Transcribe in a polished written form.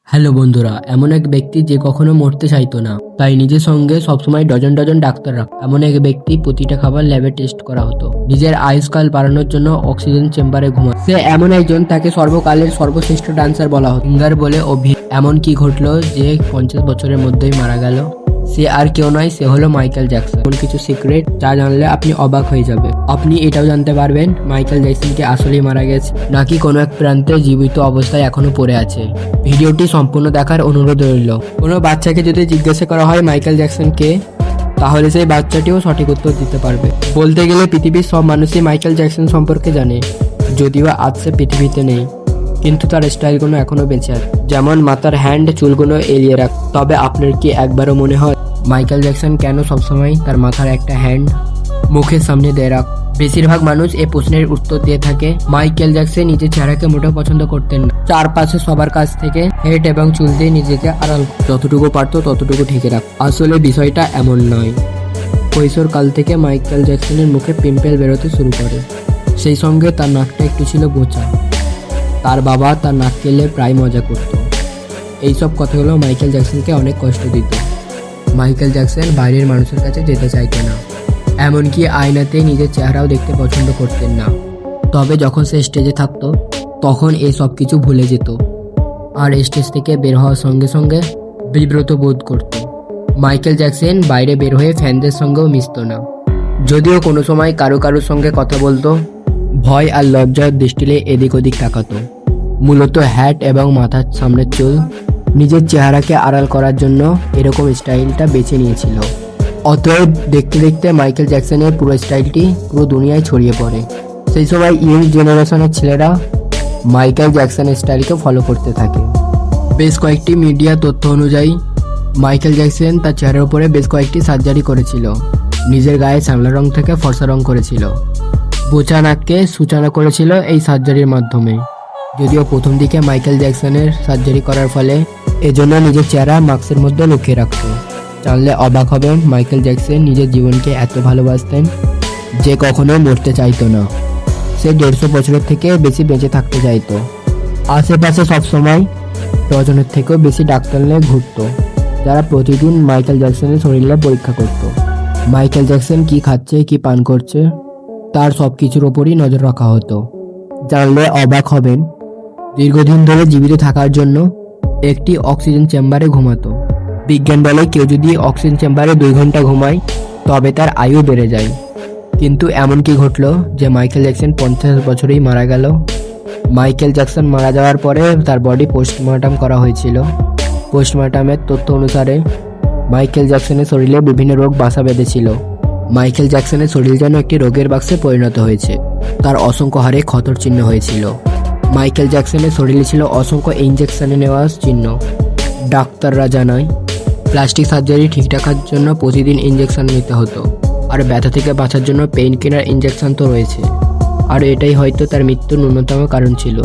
Hello বন্ধুরা, এমন এক ব্যক্তি যে কখনো মরতে চাইতো না, তাই নিজের সঙ্গে সবসময় ডজন ডজন ডাক্তার রাখ। এমন এক ব্যক্তি প্রতিটা খাবার ল্যাবে টেস্ট করা হতো। নিজের আয়ুষ্কাল বাড়ানোর জন্য অক্সিজেন চেম্বারে ঘুমায়। সে এমন একজন, তাকে সর্বকালের সর্বশ্রেষ্ঠ ডান্সার বলা হতো। সিঙ্গার বলে এমন কি ঘটলো যে 50 বছরের মধ্যেই মারা গেল? সে আর কেউ নয়, সে হলো মাইকেল জ্যাকসন। এমন কিছু সিক্রেট যা জানলে আপনি অবাক হয়ে যাবে। আপনি এটাও জানতে পারবেন মাইকেল জ্যাকসন কি আসলেই মারা গেছে, নাকি কোনো এক প্রান্তে জীবিত অবস্থায় এখনো পড়ে আছে। ভিডিওটি সম্পূর্ণ দেখার অনুরোধ রইল। কোনো বাচ্চাকে যদি জিজ্ঞাসা করা হয় মাইকেল জ্যাকসন কে, তাহলে সেই বাচ্চাটিও সঠিক উত্তর দিতে পারবে। বলতে গেলে পৃথিবীর সব মানুষই মাইকেল জ্যাকসন সম্পর্কে জানে, যদিও আজ সে পৃথিবীতে নেই, কিন্তু তার স্টাইলগুলো এখনো বেঁচে আছে। যেমন মাথার হ্যান্ড চুলগুলো এলিয়ে রাখ। তবে আপনার কি একবারও মনে হয় মাইকেল জ্যাকসন কেন সবসময় তার মাথার একটা হ্যান্ড মুখের সামনে দিয়ে রাখ? বেশিরভাগ মানুষ এই প্রশ্নের উত্তর দিয়ে থাকে মাইকেল জ্যাকসন নিজের চেহারাকে মোটেও পছন্দ করতেন না। চারপাশে সবার কাছ থেকে হেড এবং চুল দিয়ে নিজেকে আড়াল যতটুকু পারতো ততটুকু ঢেকে রাখ। আসলে বিষয়টা এমন নয়। কৈশোরকাল থেকে মাইকেল জ্যাকসনের মুখে পিম্পল বেরোতে শুরু করে। সেই সঙ্গে তার নাকটা একটু ছিল বোঁচা। তার বাবা তার নাক কেলে প্রায় মজা করত। এইসব কথাগুলো মাইকেল জ্যাকসনকে অনেক কষ্ট দিত। মাইকেল জ্যাকসন বাইরের মানুষের কাছে যেতে চাইতো না, এমনকি আয়নাতে নিজের চেহারাও দেখতে পছন্দ করতেন না। তবে যখন সে স্টেজে থাকতো তখন এই সব কিছু ভুলে যেত, আর স্টেজ থেকে বের হওয়ার সঙ্গে সঙ্গে বিব্রত বোধ করত। মাইকেল জ্যাকসন বাইরে বের হয়ে ফ্যানদের সঙ্গেও মিশত না। যদিও কোনো সময় কারোর সঙ্গে কথা বলতো, ভয় আর লজ্জার দৃষ্টিতে এদিক ওদিক তাকাতো। মূলত হ্যাট এবং মাথার সামনের চুল নিজের চেহারাকে আড়াল করার জন্য এরকম স্টাইলটা বেছে নিয়েছিল। অতএব দেখতে দেখতে মাইকেল জ্যাকসনের পুরো স্টাইলটি পুরো দুনিয়ায় ছড়িয়ে পড়ে। সেই সময় ইয়ং জেনারেশনের ছেলেরা মাইকেল জ্যাকসনের স্টাইলকে ফলো করতে থাকে। বেশ কয়েকটি মিডিয়া তথ্য অনুযায়ী মাইকেল জ্যাকসন তার চেহারার উপরে বেশ কয়েকটি সার্জারি করেছিল। নিজের গায়ে শ্যামলা রং থেকে ফর্সা রং করেছিল, বোচা নাককে সূচনা করেছিল এই সার্জারির মাধ্যমে। যদিও প্রথম দিকে মাইকেল জ্যাকসনের সার্জারি করার ফলে এজন্য নিজের চেহারা মাস্কের মধ্যে লুকিয়ে রাখত। জানলে অবাক হবেন, মাইকেল জ্যাকসন নিজের জীবনকে এত ভালোবাসতেন যে কখনো মরতে চাইতো না। সে 150 বছরের থেকে বেশি বেঁচে থাকতে চাইতো। আশেপাশে সবসময় ডজনের থেকেও বেশি ডাক্তার নিয়ে ঘুরতো, যারা প্রতিদিন মাইকেল জ্যাকসনের শরীরে পরীক্ষা করত। মাইকেল জ্যাকসন কি খাচ্ছে, কি পান করছে, তার সব কিছুর ওপরই নজর রাখা হতো। জানলে অবাক হবেন, দীর্ঘদিন ধরে জীবিত থাকার জন্য একটি অক্সিজেন চেম্বারে ঘুমাতো। বিজ্ঞান বলে কেউ যদি অক্সিজেন চেম্বারে 2 ঘন্টা ঘুমায় তবে তার আয়ু বেড়ে যায়। কিন্তু এমন কি ঘটলো যে মাইকেল জ্যাকসন 50 বছরেই মারা গেল? মাইকেল জ্যাকসন মারা যাওয়ার পরে তার বডি পোস্টমর্টম করা হয়েছিল। পোস্টমর্টমের তথ্য অনুসারে মাইকেল জ্যাকসনের শরীরে বিভিন্ন রোগ বাসা বেঁধেছিল। মাইকেল জ্যাকসনের শরীর যেন একটি রোগের বাক্সে পরিণত হয়েছে। তার অসংখ্য হারে ক্ষতর চিহ্ন হয়েছিল। মাইকেল জ্যাকসনের শরীরে ছিল অসংখ্য ইঞ্জেকশনে নেওয়ার চিহ্ন। ডাক্তাররা জানায় প্লাস্টিক সার্জারি ঠিক রাখার জন্য প্রতিদিন ইঞ্জেকশন নিতে হতো, আর ব্যথা থেকে বাঁচার জন্য পেইন কিলার ইঞ্জেকশন তো রয়েছে। আর এটাই হয়তো তার মৃত্যুর ন্যূনতম কারণ ছিল।